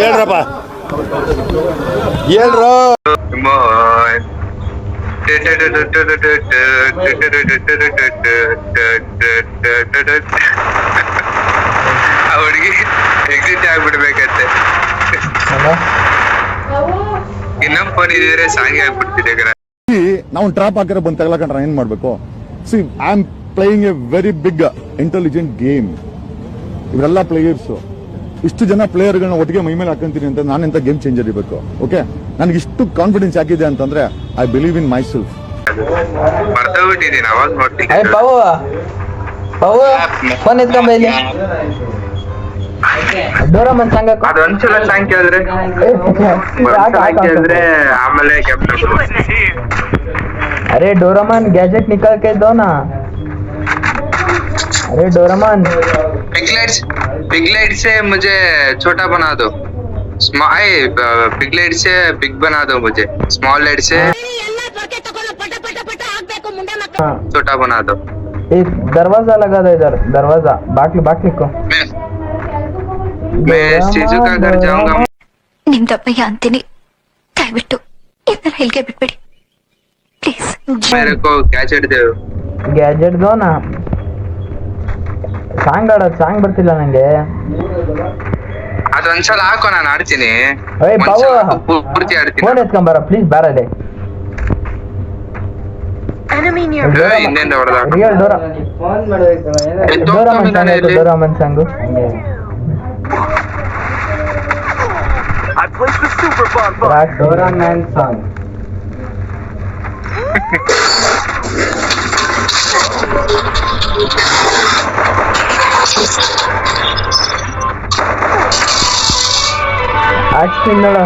ಹೇಳ್ರಪ್ಪ ಹೇಳ್ರು. ಅವಳಿಗೆ ಎಕ್ಸಿಟ್ ಆಗ್ಬಿಡ್ಬೇಕಂತೆ. ಇನ್ನೊಂದು ಫೋನ್ ಇದ್ರೆ ಸಾಂಗ್ ಆಗ್ಬಿಡ್ತಿದೆ. ನಾವು ಟ್ರಾಪ್ ಹಾಕಿದ್ರೆ ಬಂದು ತಗೊಳಕಂಡ್ರೆ ಏನ್ ಮಾಡ್ಬೇಕು? See I am playing a very big intelligent game. ಇವರೆಲ್ಲ ಪ್ಲೇಯರ್ಸ್, ಇಷ್ಟು ಜನ ಪ್ಲೇಯರ್ಗಳನ್ನ ಒಟ್ಟಿಗೆ ಮೈ ಮೇಲೆ ಹಾಕೊಂತೀನಿ ಅಂತ ನಾನು ಎಂತ ಗೇಮ್ ಚೇಂಜರ್ ಇರಬೇಕು. ಓಕೆ, ನನಗೆ ಇಷ್ಟು ಕಾನ್ಫಿಡೆನ್ಸ್ ಯಾಕಿದೆ ಅಂತಂದ್ರೆ I believe in myself. ಮರ್ತೋಗ್ಬಿಟ್ಟಿದ್ದೀನಿ ಅವಾಗ ನೋಡ್ತೀನಿ. ಫೋನ್ ಎತ್ಕೊಂಬ ಇಲ್ಲಿ. ಡೋರಾಮನ್ ಸಾಂಗ್ ಅದೊಂದ್ಸಲ ಸಾಂಗ್ ಕೇಳಿದ್ರೆ ಆಮೇಲೆ अरे डोरेमोन गैजेट निकाल के दो ना. अरे डोरेमोन बिग लाइट से मुझे छोटा बना दो. बिग लाइट से बिग बना दो मुझे. स्मॉल लाइट से छोटा बना दो. एक दरवाजा लगा दो इधर. दरवाजा बाकी को मैं जीजू का घर जाऊंगा. ನಿಮ್ದಪ್ಪಯ್ಯ ಅಂತೀನಿ, ದಯವಿಟ್ಟು ಇದನ್ನ ಹೇಳಿಕೆ ಬಿಟ್ಬಿಡಿ ಪ್ಲೀಸ್. मेरे को गैजेट दे. ಗ್ಯಾಜೆಟ್ ದೋ ನಾ. ಸಾಂಗ್ ಬರ್ತಿಲ್ಲ ನಂಗೆ. ಅದೊಂದ್ಸಲ ಹಾಕೋ, ನಾನು ಆಡ್ತೀನಿ. ಪೂರ್ತಿ ಆಡ್ತೀನಿ. ಫೋನ್ ಎತ್ಕೊಂಬಾರ ಪ್ಲೀಸ್. ಬಾರದೆ ಹಿಂದೆಂದ ಹೊಡೆದ real Doraemon song. Doraemon song ಹಾಕ್ತೀನಿ ನೋಡ.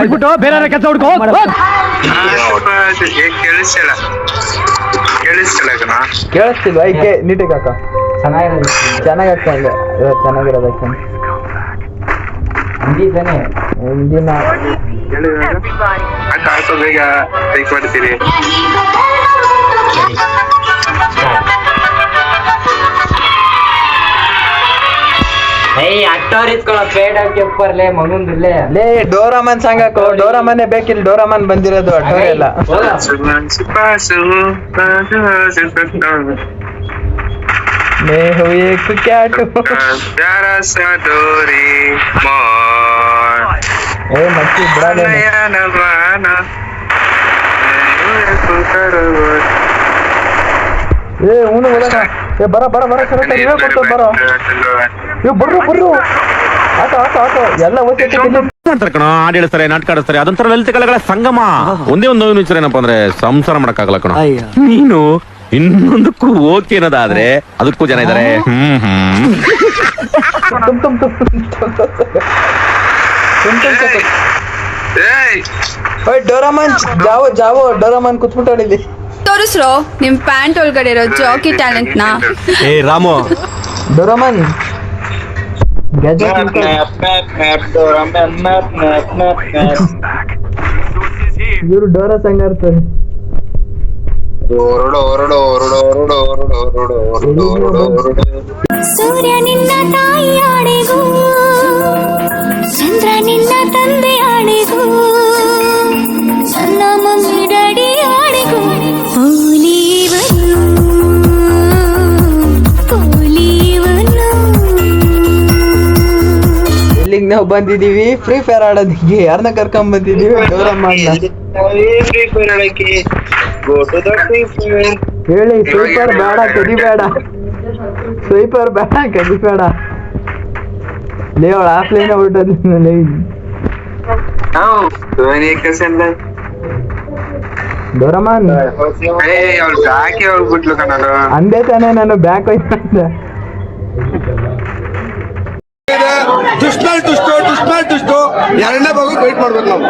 ಬಿಟ್ಬಿಟ್ಟು ಬೇರೆ ಕೆಲಸ ಹುಡ್ಕೋ. ಕೇಳಿಸ್ತಿಲ್ವಾ? ಐಕೆ ನೀಟಿಗೆ ಹಾಕ. ಚೆನ್ನಾಗಿ ಆಗ್ತಾ ಇಲ್ಲ. ಚೆನ್ನಾಗಿರೋದಕ್ಕೆ ಹಿಂದಿನ ಬೇಗ ಬೈಕ್ ಮಾಡ್ತೀರಿ. ಲೇ ಡೋರಾಮನ್ ಸಾಂಗ್ ಹಾಕೋ. ಡೋರಾಮನ್ನೇ ಬೇಕಿಲ್ಲ. ಡೋರಾಮನ್ ಬಂದಿರೋದು ಅಟ್ಟೋರೆ ಇಲ್ಲ. मैं हूँ एक कैट. प्यारा सा डोरी मोर. ए मच्छी बड़ा ले. ए उन्हें बोला ना. ए बरा करो करिए को बरा. ये ಬರ್ರು ಆಟೋ ಎಲ್ಲ ಮಾಡ್ತಾರೆ ಕಣ. ಹಾಡು ಹೇಳ್ತಾರೆ, ನಾಟಕ ಆಡಿಸ್ತಾರೆ. ಅದೊಂಥರ ಲಲಿತ ಕಲೆಗಳ ಸಂಗಮ. ಒಂದೇ ಒಂದು ನೋವು ವಿಚಾರ ಏನಪ್ಪಾ ಅಂದ್ರೆ ಸಂಸಾರ ಮಾಡಕ್ಕಾಗಲ್ಲ ಕಣ. ನೀನು ಇನ್ನೊಂದಕ್ಕೂ ಓಕೆ ಅನ್ನೋದಾದ್ರೆ ಅದಕ್ಕೂ ಜನ ಇದಾರೆ. ಡೋರಾಮನ್ ಜಾವೋ ಡೋರಾಮನ್ ಕುತ್ಬಿಟ್ಟಾಡಿಲ್ಲಿ. ತೋರಿಸ್ರೋ ನಿಮ್ ಪ್ಯಾಂಟ್ ಒಳಗಡೆ ಇರೋ ಜಾಕಿ ಟ್ಯಾಲೆಂಟ್ ನ. ಏ ರಾಮು, ಡೋರಾಮನ್ ಇವರು ಡೋರಾ ಸಂಘ ಇರ್ತಾರೆ. ಸೂರ್ಯ ನಿನ್ನ ತಾಯಿ ಆಣೆಗೂ, ಚಂದ್ರ ನಿನ್ನ ತಂದೆ ಆಣೆಗೂ, ನನ್ನ ಮಮ್ಮಿ ಡ್ಯಾಡಿ ಆಣೆಗೂ, ಇಲ್ಲಿಗೆ ನಾವು ಬಂದಿದೀವಿ ಫ್ರೀ ಫೈರ್ ಆಡೋದಿಕ್ಕೆ. ಯಾರನ್ನ ಕರ್ಕೊಂಡ್ ಬಂದಿದೀವಿ? ಡೋರಾಮನ್ ಹೇಳಿ. ಸ್ವೈಪರ್ ಬೇಡ ಕದಿಬೇಡ. ಲೇ ಅವಳ ಆಫ್ಲೈನ್ ಹೊರಟೋದ್. ಡೋರಾಮನ್ ಅಂದೇ ತಾನೇ ನಾನು ಬ್ಯಾಕ್ ಹೋಯ್ತ. ಟುಷ್ಟು ಎರಡನೇ ಭಾಗ ವೇಟ್ ಮಾಡ್ಬೇಕು ನಾವು.